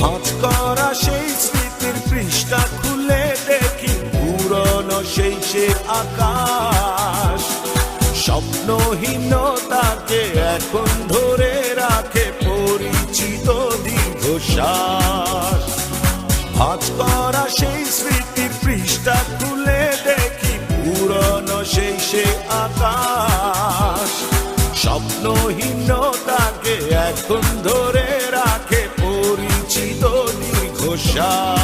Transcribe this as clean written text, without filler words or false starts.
ভাঁজ করা সেই স্মৃতির পৃষ্ঠা খুলে দেখি পুরনো সেই সে আকাশ। স্বপ্নহীনতাকে এখন ধরে রাখে পরিচিত দীর্ঘশ্বাস। ভাঁজ করা সেই স্মৃতির পৃষ্ঠা খুলে দেখি পুরনো সেই সে আকাশ। স্বপ্নহীনতাকে এখন ধরে রাখে পরিচিত দীর্ঘশ্বাস।